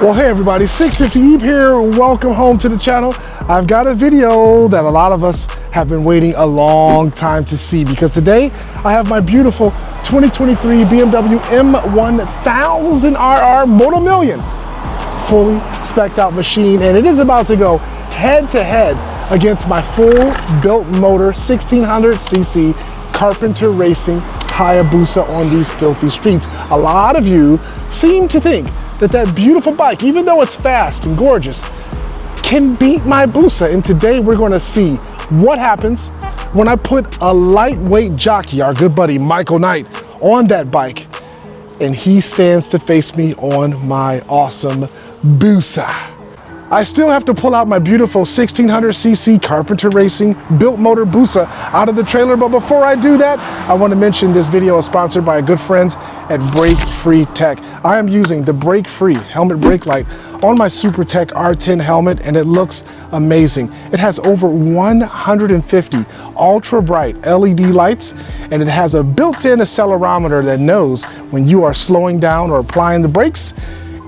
Well, hey everybody, 650 Eve here. Welcome home to the channel. I've got a video that a lot of us have been waiting a long time to see, because today I have my beautiful 2023 BMW M1000RR Moto Million fully spec'd out machine, and it is about to go head to head against my full built motor 1600cc Carpenter Racing Hayabusa on these filthy streets. A lot of you seem to think that beautiful bike, even though it's fast and gorgeous, can beat my Busa. And today we're going to see what happens when I put a lightweight jockey, our good buddy Michal Knight, on that bike, and he stands to face me on my awesome Busa. I still have to pull out my beautiful 1600cc Carpenter Racing built motor Busa out of the trailer, but before I do that, I want to mention this video is sponsored by our good friends at Breakfree Tech. I am using the Breakfree helmet brake light on my Supertech R10 helmet, and it looks amazing. It has over 150 ultra bright LED lights, and it has a built-in accelerometer that knows when you are slowing down or applying the brakes,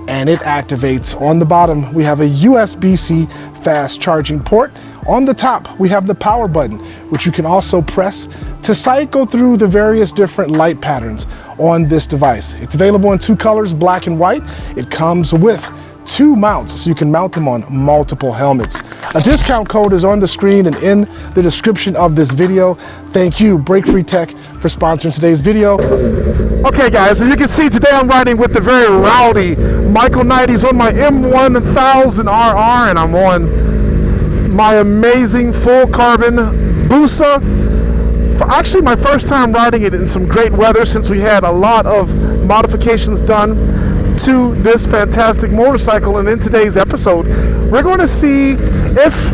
and it activates. On the bottom, we have a USB-C fast charging port. On the top, we have the power button, which you can also press to cycle through the various different light patterns on this device. It's available in two colors, black and white. It comes with two mounts, so you can mount them on multiple helmets. A discount code is on the screen and in the description of this video. Thank you, Breakfree Tech, for sponsoring today's video. Okay guys, as you can see, today I'm riding with the very rowdy Michal Knight. He's on my M1000RR, and I'm on my amazing full carbon Busa. For actually my first time riding it in some great weather, since we had a lot of modifications done to this fantastic motorcycle. And in today's episode, we're going to see if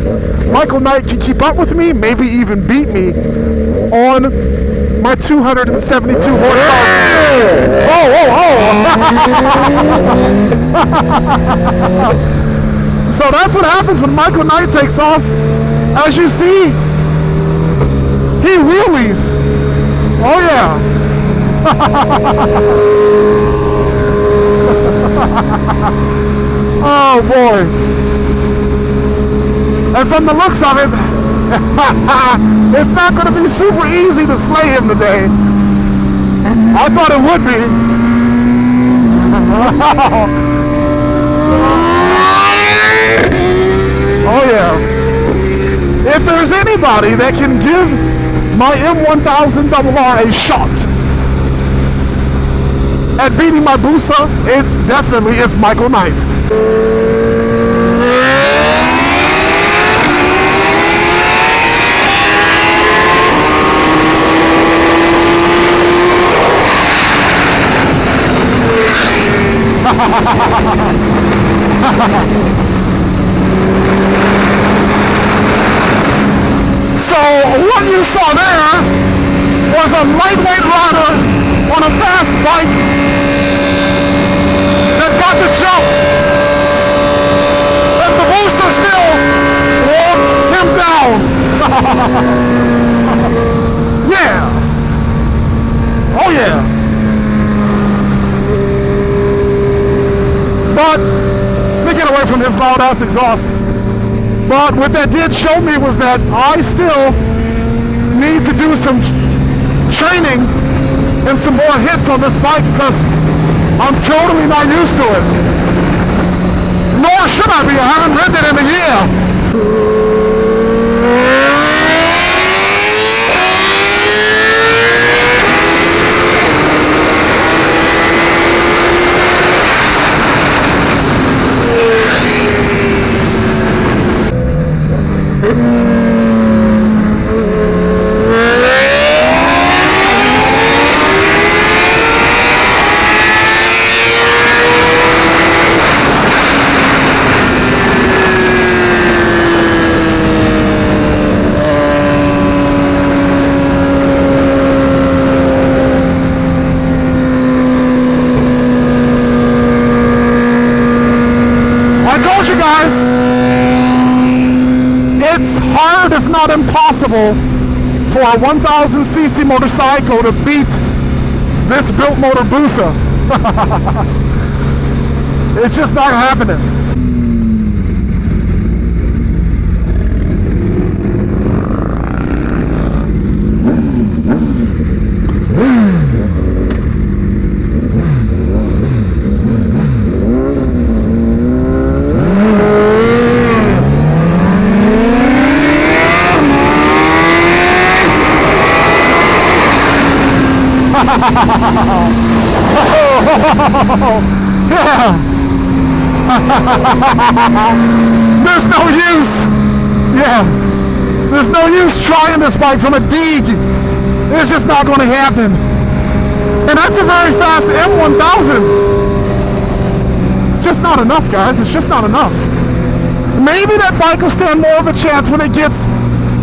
Michal Knight can keep up with me, maybe even beat me on my 272 horsepower. So that's what happens when Michal Knight takes off. As you see, he wheelies. Oh yeah. Oh boy. And from the looks of it, it's not going to be super easy to slay him today. I thought it would be. Oh yeah. If there's anybody that can give my M1000RR a shot at beating my Busa, it definitely is Michal Knight. So what you saw there was a lightweight rider on a fast bike that got the jump, and the Busa still walked him down. Yeah. Oh yeah. But let me get away from his loud ass exhaust. But what that did show me was that I still need to do some training and some more hits on this bike, because I'm totally not used to it. Nor should I be. I haven't ridden it in a year. It's hard, if not impossible, for a 1000cc motorcycle to beat this built motor Busa. It's just not happening. Yeah. There's no use. Yeah. There's no use trying this bike from a dig. It's just not going to happen. And that's a very fast M1000. It's just not enough, guys. It's just not enough. Maybe that bike will stand more of a chance when it gets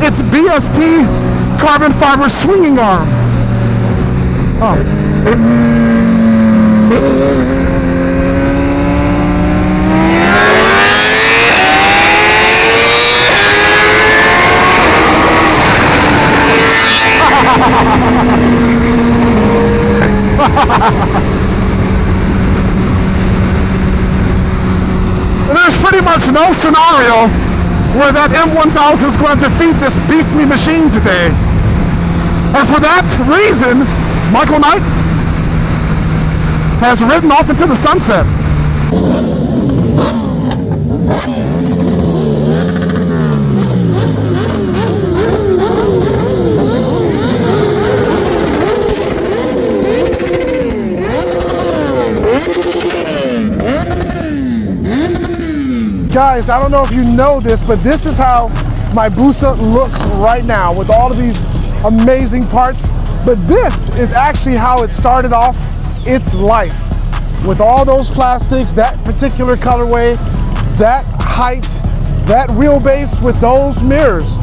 its BST carbon fiber swinging arm. Oh. There's pretty much no scenario where that M1000 is going to defeat this beastly machine today. And for that reason, Michal Knight has ridden off into the sunset. Guys, I don't know if you know this, but this is how my Busa looks right now with all of these amazing parts. But this is actually how it started off its life, with all those plastics, that particular colorway, that height, that wheelbase with those mirrors,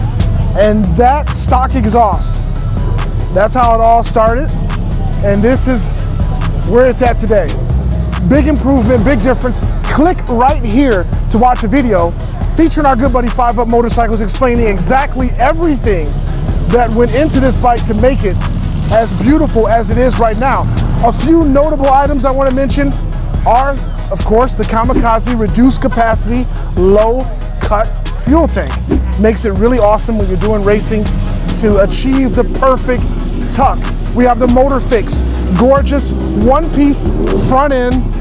and that stock exhaust. That's how it all started, and this is where it's at today. Big improvement, big difference. Click right here to watch a video featuring our good buddy 5UP Motorcycles, explaining exactly everything that went into this bike to make it as beautiful as it is right now. A few notable items I want to mention are, of course, the Kamikaze reduced capacity, low cut fuel tank. Makes it really awesome when you're doing racing to achieve the perfect tuck. We have the Motor Fix, gorgeous one-piece front end,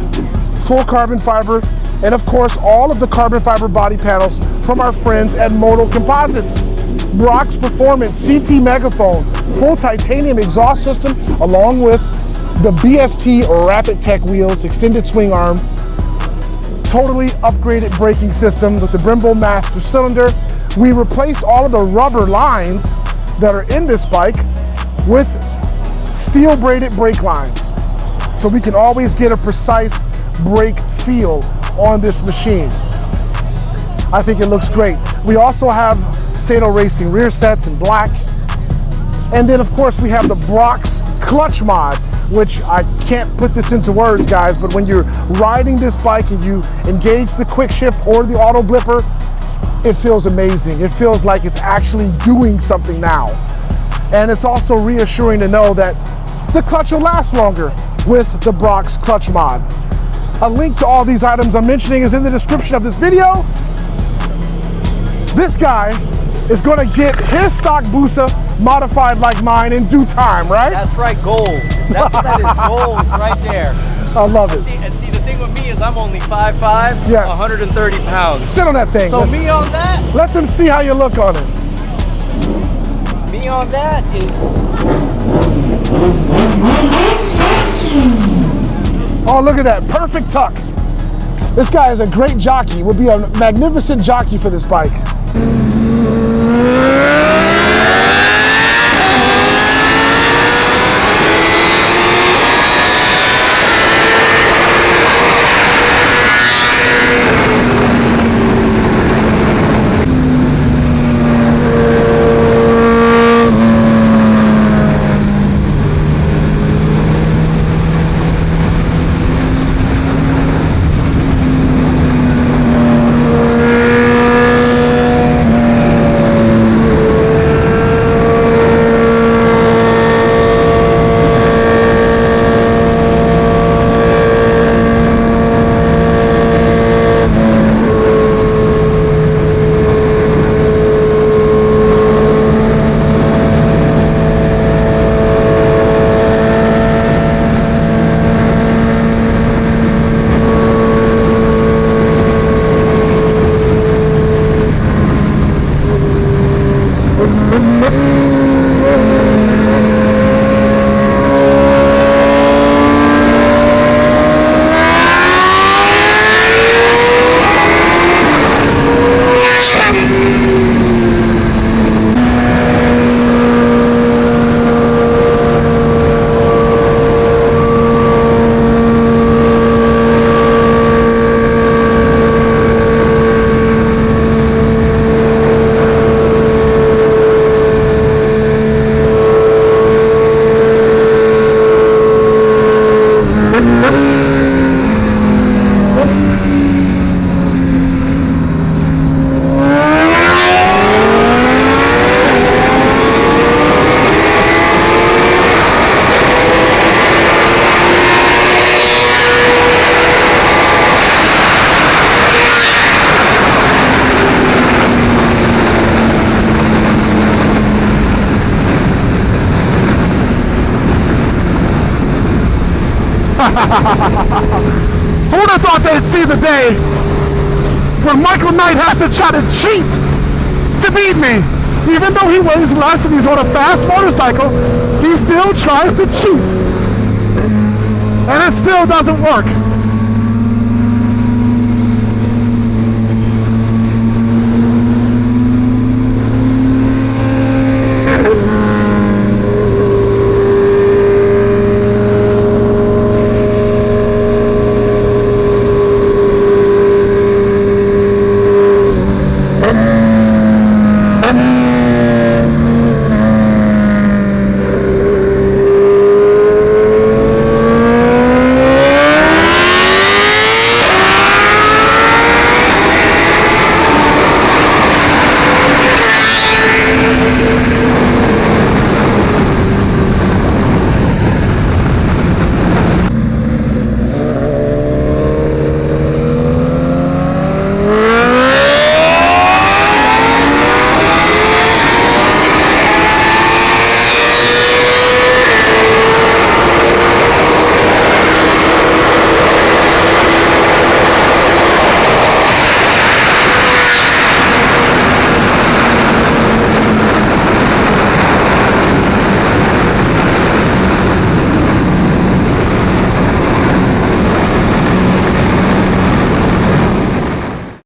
full carbon fiber, and of course all of the carbon fiber body panels from our friends at Moto Composites. Brock's Performance CT megaphone, full titanium exhaust system, along with the BST Rapid Tech wheels, extended swing arm, totally upgraded braking system with the Brembo master cylinder. We replaced all of the rubber lines that are in this bike with steel braided brake lines, so we can always get a precise brake feel on this machine. I think it looks great. We also have Carpenter Racing rear sets in black. And then of course we have the Brock's clutch mod, which I can't put this into words, guys, but when you're riding this bike and you engage the quick shift or the auto blipper, it feels amazing. It feels like it's actually doing something now. And it's also reassuring to know that the clutch will last longer with the Brock's clutch mod. A link to all these items I'm mentioning is in the description of this video. This guy is going to get his stock Busa modified like mine in due time, right? That's right, goals. That is goals right there. I love it. See, the thing with me is I'm only 5'5", yes. 130 pounds. Sit on that thing. So me on that. Let them see how you look on it. Me on that is... Oh, look at that, perfect tuck. This guy is a great jockey, would be a magnificent jockey for this bike. Who would have thought they'd see the day when Michal Knight has to try to cheat to beat me? Even though he weighs less and he's on a fast motorcycle, he still tries to cheat. And it still doesn't work.